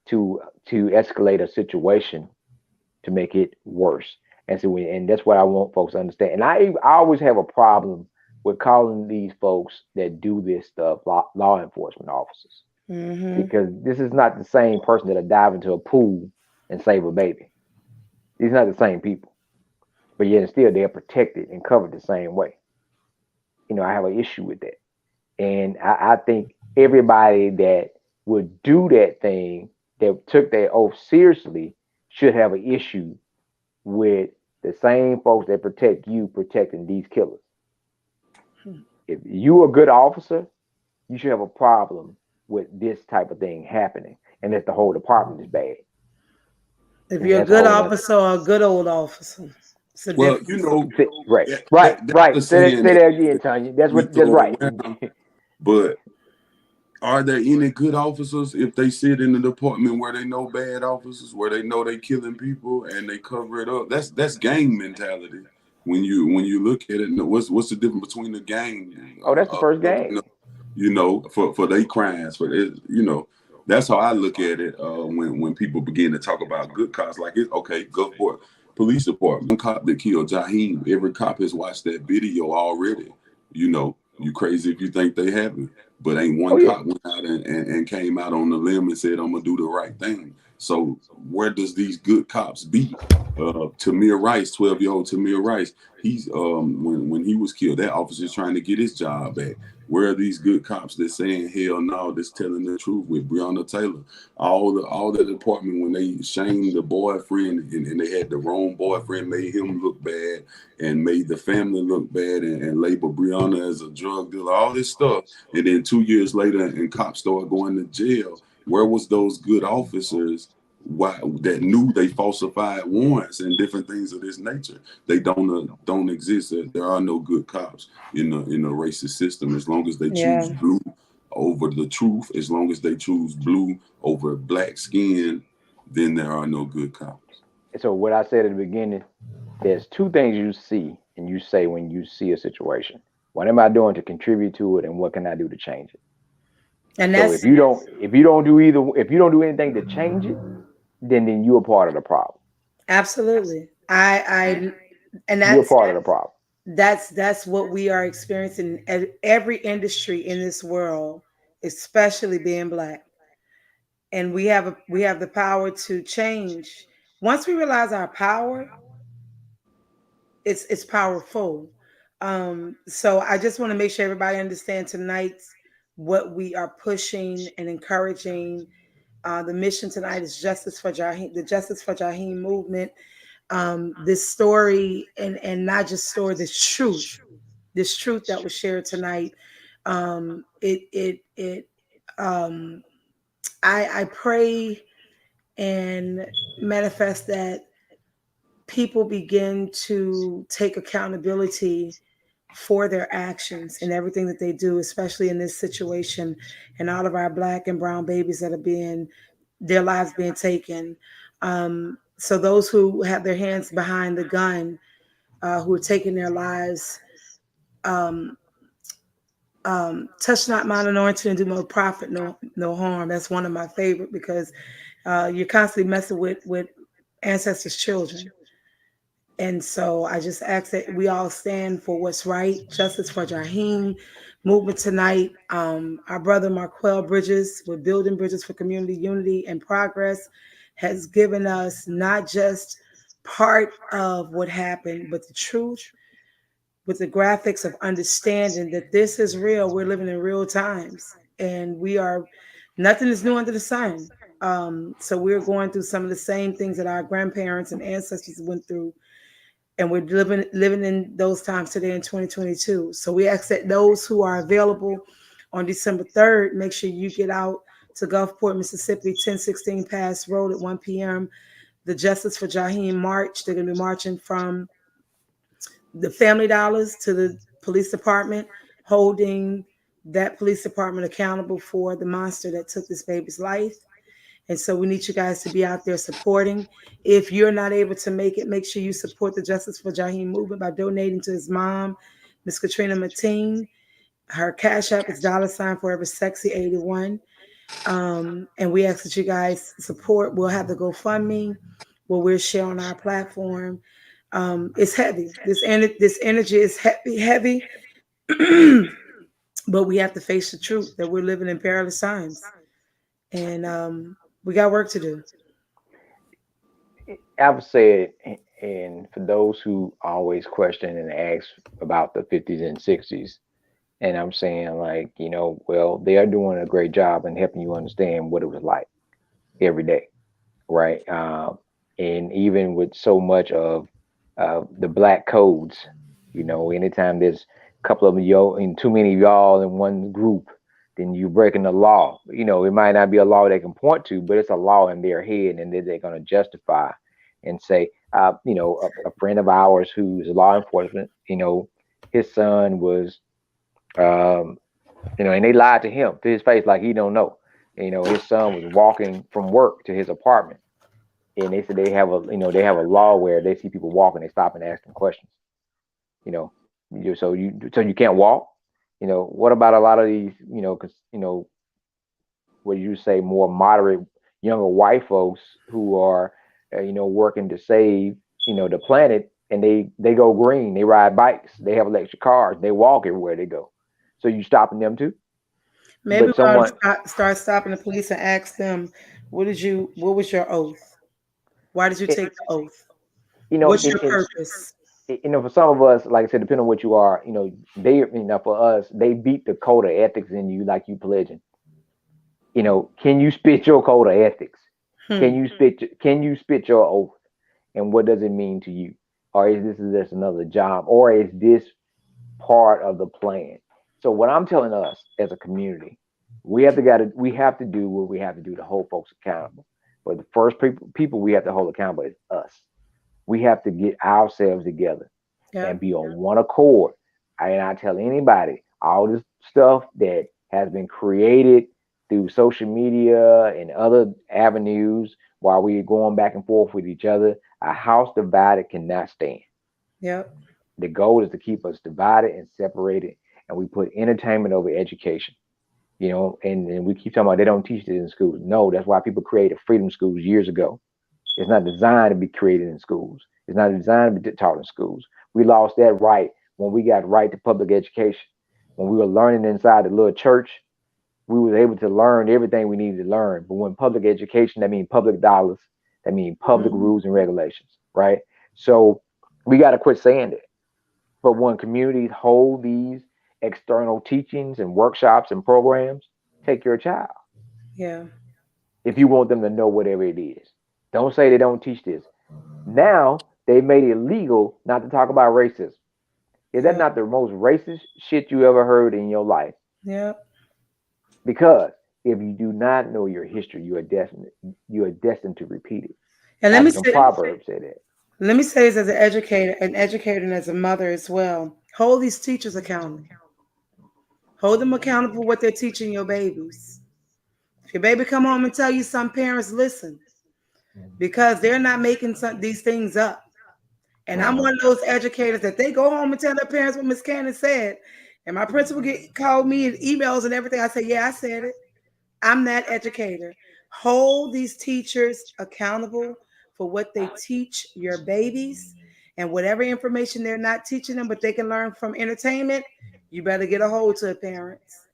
to escalate a situation to make it worse. And so, and that's what I want folks to understand. And I always have a problem with calling these folks that do this stuff law enforcement officers, because this is not the same person that'll dive into a pool and save a baby. These are not the same people, but yet still they're protected and covered the same way. I have an issue with that. And I think everybody that would do that thing, that took their oath seriously, should have an issue with the same folks that protect you protecting these killers. If you're a good officer, you should have a problem with this type of thing happening, and that the whole department is bad. If you're a good officer or a good old officer, it's a Well, difference. Right. that's the Say saying that again, Tanya. That's we that's throw right. it around. But are there any good officers if they sit in the department where they know bad officers, where they know they killing people and they cover it up? That's gang mentality. When you look at it, what's the difference between the gang? Oh, that's the first game. For their crimes, for it, that's how I look at it. When people begin to talk about good cops, like it's okay, Gulfport Police Department, one cop that killed Jaheim, every cop has watched that video already. You crazy if you think they haven't, but ain't one cop went out and came out on the limb and said, I'm gonna do the right thing. So where does these good cops be? Tamir Rice, 12-year-old Tamir Rice, he's when he was killed, that officer's trying to get his job back. Where are these good cops that saying hell no, that's telling the truth with Breonna Taylor? All the department, when they shamed the boyfriend and they had the wrong boyfriend, made him look bad and made the family look bad and labeled Breonna as a drug dealer, all this stuff. And then 2 years later, and cops started going to jail. Where was those good officers that knew they falsified warrants and different things of this nature? They don't exist. There are no good cops in a racist system. As long as they choose blue over the truth, as long as they choose blue over black skin, then there are no good cops. So what I said at the beginning, there's two things you see and you say when you see a situation. What am I doing to contribute to it, and what can I do to change it? And so if you don't do anything to change it, then you're a part of the problem. Absolutely. And you're a part of the problem. That's what we are experiencing in every industry in this world, especially being black. And we have the power to change. Once we realize our power, it's powerful. So I just want to make sure everybody understands tonight's what we are pushing and encouraging The mission tonight is Justice for Jaheim, the Justice for Jaheim movement. This story, and not just story, this truth that was shared tonight. It I pray and manifest that people begin to take accountability for their actions and everything that they do, especially in this situation, and all of our black and brown babies that are being, their lives being taken. So those who have their hands behind the gun, who are taking their lives, um, touch not mine anointing and do no profit, no harm. That's one of my favorite, because you're constantly messing with ancestors' children. And so I just ask that we all stand for what's right, justice for Jaheim movement tonight. Our brother Marquel Bridges, with Building Bridges for Community Unity and Progress, has given us not just part of what happened, but the truth, with the graphics of understanding that this is real. We're living in real times, and we are, nothing is new under the sun. So we're going through some of the same things that our grandparents and ancestors went through, and we're living in those times today in 2022. So we ask that those who are available on December 3rd, make sure you get out to Gulfport, Mississippi, 1016 Pass Road at 1 p.m. The Justice for Jaheim March. They're going to be marching from the Family Dollars to the police department, holding that police department accountable for the monster that took this baby's life. And so we need you guys to be out there supporting. If you're not able to make it, make sure you support the Justice for Jaheim movement by donating to his mom, Miss Katrina Mateen. Her cash app is $ forever sexy 81. And we ask that you guys support. We'll have the GoFundMe where we'll share on our platform. It's heavy. This energy is heavy. But we have to face the truth that we're living in perilous times, and we got work to do. I've said, and for those who always question and ask about the 50s and 60s, and I'm saying, like, well, they are doing a great job in helping you understand what it was like every day, right? And even with so much of the black codes, anytime there's a couple of y'all and too many of y'all in one group, then you're breaking the law. It might not be a law they can point to, but it's a law in their head, and then they're going to justify and say, a friend of ours who's law enforcement, his son was, um, and they lied to him to his face like he don't know. His son was walking from work to his apartment, and they said they have a law where they see people walking, they stop and ask them questions. You know, so you can't walk. What about a lot of these, because what you say, more moderate younger white folks who are, working to save, the planet, and they go green, they ride bikes, they have electric cars, they walk everywhere they go. So you stopping them too? Maybe But we ought to someone, start stopping the police and ask them, what was your oath? Why did you it, take the oath? you know, What's in, your in purpose? for some of us, like I said, depending on what you are, for us, they beat the code of ethics in you like you pledging. Can you spit your code of ethics? Hmm. Can you spit your oath? And what does it mean to you? Or is this just another job? Or is this part of the plan? So what I'm telling us as a community, we have to do what we have to do to hold folks accountable. But the first people we have to hold accountable is us. We have to get ourselves together Yeah. and be on one accord. And I tell anybody, all this stuff that has been created through social media and other avenues while we're going back and forth with each other, a house divided cannot stand. Yep. The goal is to keep us divided and separated, and we put entertainment over education. And we keep talking about they don't teach it in schools. No, that's why people created freedom schools years ago. It's not designed to be created in schools. It's not designed to be taught in schools. We lost that right when we got right to public education. When we were learning inside the little church, we was able to learn everything we needed to learn. But when public education, that means public dollars, that means public Mhm. rules and regulations, right? So we got to quit saying that. But when communities hold these external teachings and workshops and programs, take your child. Yeah. if you want them to know whatever it is. Don't say they don't teach this. Now they made it legal not to talk about racism. Is that Yeah. not the most racist shit you ever heard in your life? Yeah. Because if you do not know your history, you are destined to repeat it. And African proverbs say that. let me say this as an educator and as a mother as well. Hold these teachers accountable. Hold them accountable for what they're teaching your babies. If your baby come home and tell you, some parents listen because they're not making these things up. And I'm Uh-huh. one of those educators that they go home and tell their parents what Miss Cannon said. And my principal get called me and emails and everything. I say, yeah, I said it. I'm that educator. Hold these teachers accountable for what they teach your babies and whatever information they're not teaching them, but they can learn from entertainment. You better get a hold to it, parents.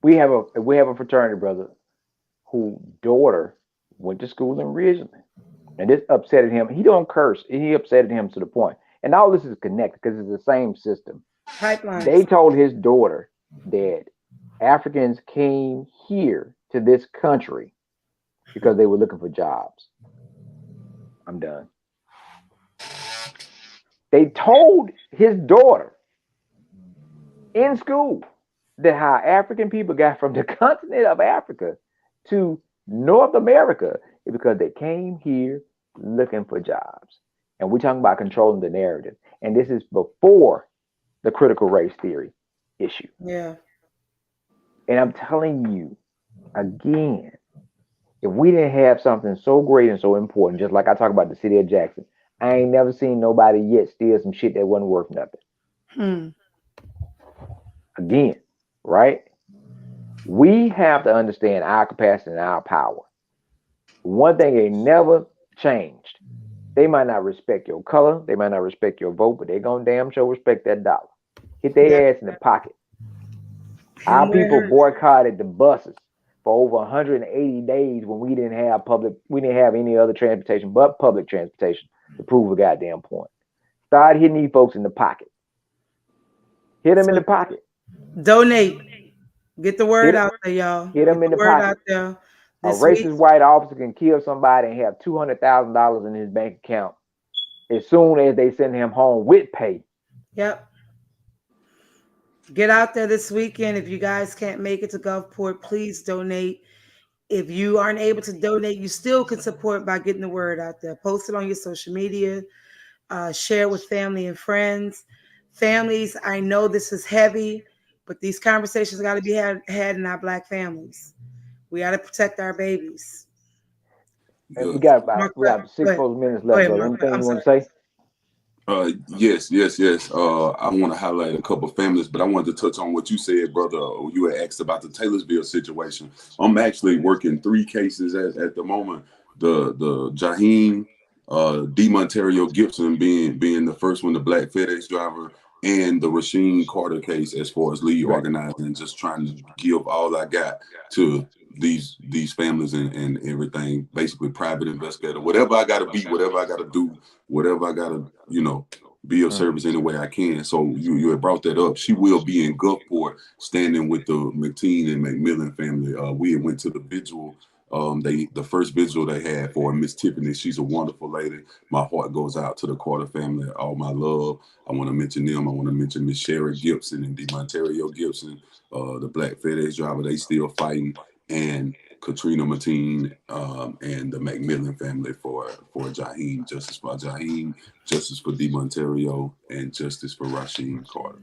We have a fraternity brother whose daughter went to school in Ridgeland, and this upset him. He don't curse. He upset him to the point. And all this is connected because it's the same system. They Pipelines. told his daughter that Africans came here to this country because they were looking for jobs. I'm done. They told his daughter in school that how African people got from the continent of Africa to North America is because they came here looking for jobs. And we're talking about controlling the narrative. And this is before the critical race theory issue. Yeah. And I'm telling you again, if we didn't have something so great and so important, just like I talk about the city of Jackson, I ain't never seen nobody yet steal some shit that wasn't worth nothing. Hmm. Again, right? We have to understand our capacity and our power. One thing ain't never changed. They might not respect your color, they might not respect your vote, but they gonna damn sure respect that dollar. Hit Yeah. their ass in the pocket. Our And people where boycotted the buses for over 180 days when we didn't have any other transportation but public transportation to prove a goddamn point. Start hitting these folks in the pocket. Hit them in so the pocket. donate. Get the word Hit out there, y'all. hit Get them in the the word out pocket. there A this week. racist white officer can kill somebody and have $200,000 in his bank account as soon as they send him home with pay. Yep. Get out there this weekend. If you guys can't make it to Gulfport, please donate. If you aren't able to donate, you still can support by getting the word out there. Post it on your social media, share with family and friends. Families, I know this is heavy, but these conversations got to be had in our Black families. We got to protect our babies. And Yeah. we got Go six ahead. more minutes Go left, ahead, brother. Mark. Anything I'm you want sorry. to say? Yes. I want to highlight a couple of families, but I wanted to touch on what you said, brother. You had asked about the Taylorsville situation. I'm actually working three cases at the moment. The Jaheim D. Monterio Gibson being the first one, the black FedEx driver, and the Rasheen Carter case as far as lead Right. organizing and just trying to give all I got to these families and everything, basically private investigator, whatever I gotta be, whatever I gotta do, whatever I gotta, be of Mm. service any way I can. So you had brought that up. She will be in Gulfport standing with the McTeen and McMillan family. We had went to the vigil. The first vigil they had for Miss Tiffany. She's a wonderful lady. My heart goes out to the Carter family. All my love. I want to mention them. I want to mention Miss Sherry Gibson and DeMonterio Gibson, the black FedEx driver. They still fighting, and Katrina Mateen and the McMillan family for Jaheim. Justice for Jaheim, justice for DeMonterio, and justice for Rasheen Carter.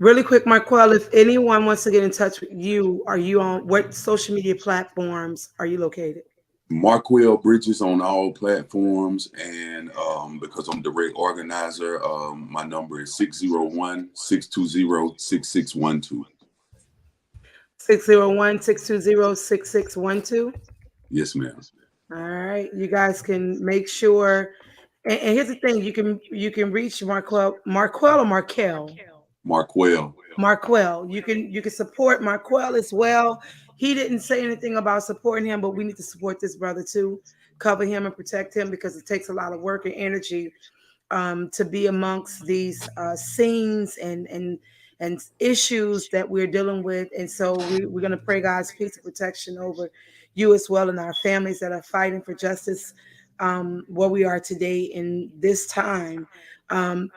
Really quick, Marquel, if anyone wants to get in touch with you, are you on what social media platforms are you located? Marquel Bridges on all platforms, and because I'm direct organizer, my number is 601-620-6612. 601-620-6612. Yes, ma'am. All right. You guys can make sure. And here's the thing, you can reach Marquel or Markel. Marquel. Marquel. You can support Marquel as well. He didn't say anything about supporting him, but we need to support this brother too. Cover him and protect him because it takes a lot of work and energy to be amongst these scenes and issues that we're dealing with. And so we're going to pray God's peace and protection over you as well and our families that are fighting for justice where we are today in this time. Um,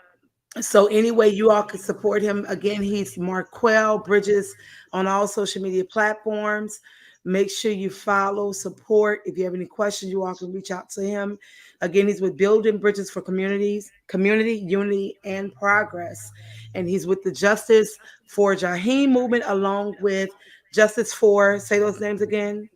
so anyway, you all can support him. Again, he's Marquel Bridges on all social media platforms. Make sure you follow, support. If you have any questions, you all can reach out to him. Again, he's with Building Bridges for Community, Unity, and Progress. And he's with the Justice for Jaheim movement, along with Justice for, say those names again.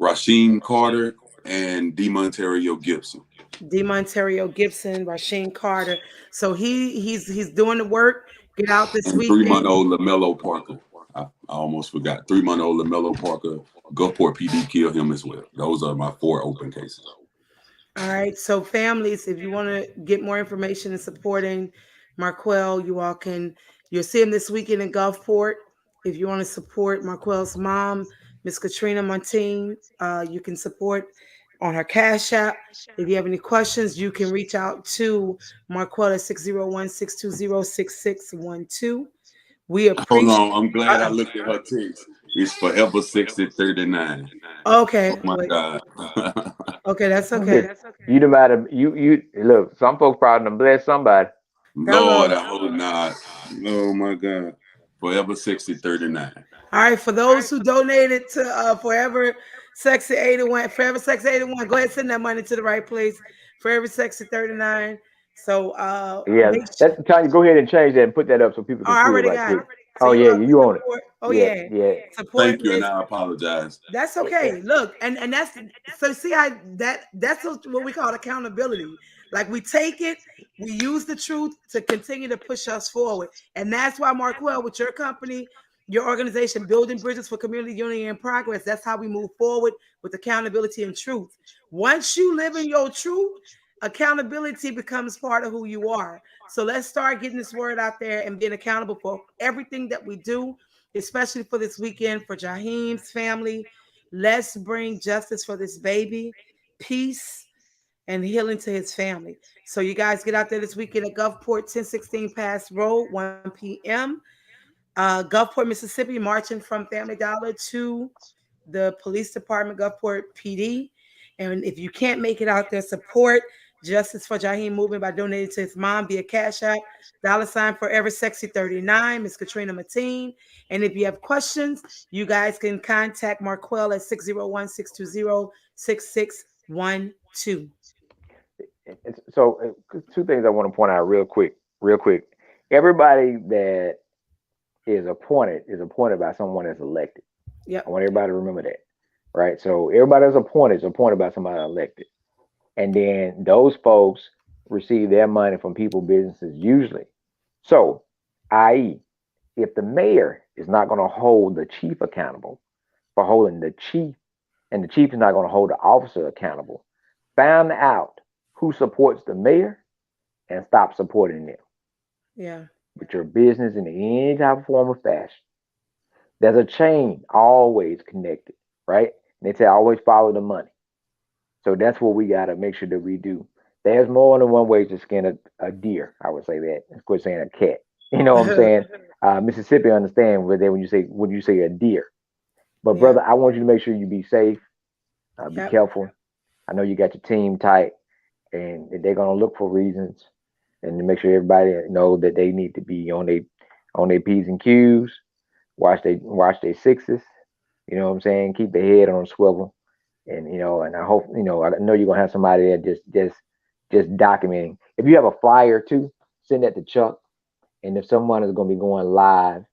Rasheen Carter and DeMonterio Gibson. DeMonterio Gibson, Rasheen Carter. So he's doing the work. Get out this And weekend. 3-month-old LaMelo Parker. I almost forgot. 3-month-old LaMelo Parker. Gulfport PD killed him as well. Those are my 4 open cases. All right. So families, if you want to get more information and supporting Marquel, you all can you'll see him this weekend in Gulfport. If you want to support Marquel's mom, Miss Katrina Montine, you can support on her Cash App. If you have any questions, you can reach out to Marquel at 601-620-6612. We Hold appreciate on. I'm glad I looked at her text. It's forever 6039. Oh Okay. my Wait. God. Okay, that's okay. Look, you no matter you look. Some folks probably done bless somebody. Hello. Lord, I hope not. Oh my God. Forever 6039. All right, for those who donated to Forever Sexy 81, Forever Sexy 81, go ahead and send that money to the right place. Forever Sexy 39. So Yeah, make sure, that's the time. You go ahead and change that and put that up so people oh, can I see it already right got quick. it. So Oh you yeah, all can you own it. support. Oh Yeah, yeah. yeah. Support Thank you, and this. I apologize. That's okay. Look, and that's so see how that's what we call accountability. Like we take it, we use the truth to continue to push us forward. And that's why Marquel, with your company, your organization, Building Bridges for Community Unity and Progress, that's how we move forward with accountability and truth. Once you live in your truth, accountability becomes part of who you are. So let's start getting this word out there and being accountable for everything that we do, especially for this weekend for Jaheim's family. Let's bring justice for this baby, peace, and healing to his family. So you guys get out there this weekend at Gulfport, 1016 Pass Road, 1 p.m. Gulfport, Mississippi, marching from Family Dollar to the police department, Gulfport PD. And if you can't make it out there, support Justice for Jaheim movement by donating to his mom via Cash App, $ Forever Sexy 39, Miss Katrina Mateen. And if you have questions, you guys can contact Marquel at 601-620-6612. So two things I want to point out real quick. Everybody that is appointed by someone that's elected. I Yep. want everybody to remember that, right? So everybody that's appointed is appointed by somebody elected, and then those folks receive their money from people, businesses usually. So, i.e., if the mayor is not going to hold the chief accountable for holding the chief, and the chief is not going to hold the officer accountable, find out who supports the mayor and stop supporting them Yeah. with your business in any type of form or fashion. There's a chain always connected, right? And they say always follow the money. So that's what we got to make sure that we do. There's more than one way to skin a deer. I would say that. Quit saying a cat. You know what I'm saying? Mississippi understand when you say a deer. But Yeah. brother, I want you to make sure you be safe. Be Yep. careful. I know you got your team tight, and they're gonna look for reasons, and to make sure everybody know that they need to be on their p's and q's. Watch their sixes. You know what I'm saying? Keep their head on a swivel, and and I hope I know you're gonna have somebody that just documenting. If you have a flyer too, send that to Chuck. And if someone is gonna be going live,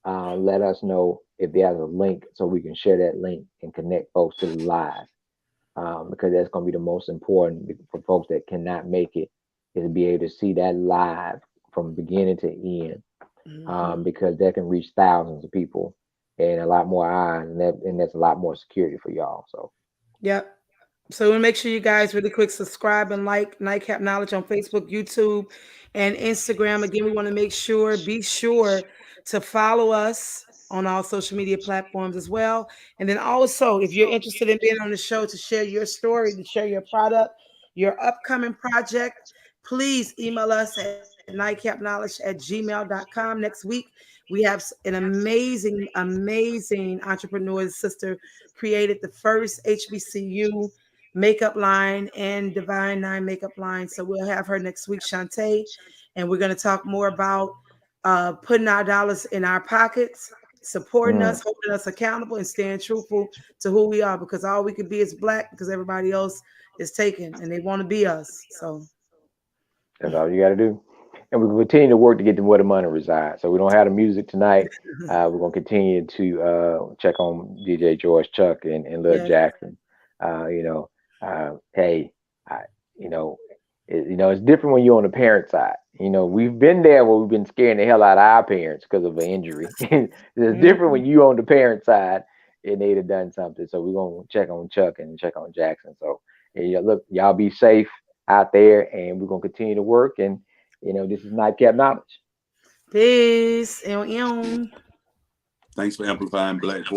let us know if there's a link so we can share that link and connect folks to the live. Because that's going to be the most important for folks that cannot make it is to be able to see that live from beginning to end, Mhm. because that can reach thousands of people and a lot more eyes, and that's a lot more security for y'all. So Yep. So we want to make sure you guys really quick subscribe and like Nightcap Knowledge on Facebook, YouTube, and Instagram. Again, we want to be sure to follow us on all social media platforms as well. And then also, if you're interested in being on the show to share your story, to share your product, your upcoming project, please email us at nightcapknowledge@gmail.com. Next week, we We have an amazing, amazing entrepreneur sister created the first HBCU makeup line and Divine Nine makeup line. So we'll have her next week, Shantae, and we're going to talk more about putting our dollars in our pockets, supporting Mm, us, holding us accountable, and staying truthful to who we are. Because all we could be is black, because everybody else is taken, and they want to be us. So that's all you got to do. And we continue to work to get to where the money resides. So we don't have the music tonight. We're gonna continue to check on DJ George Chuck and Lil yes, Jackson. You know, hey, I, you know, it's different when you're on the parent side. We've been there where we've been scaring the hell out of our parents because of an injury. It's different mhm. when you on the parent side and they'd have done something. So we're gonna check on Chuck and check on Jackson. So yeah, look, y'all be safe out there, and we're gonna continue to work. And this is Nightcap Knowledge. Peace. Ew, ew. Thanks for amplifying Black voices.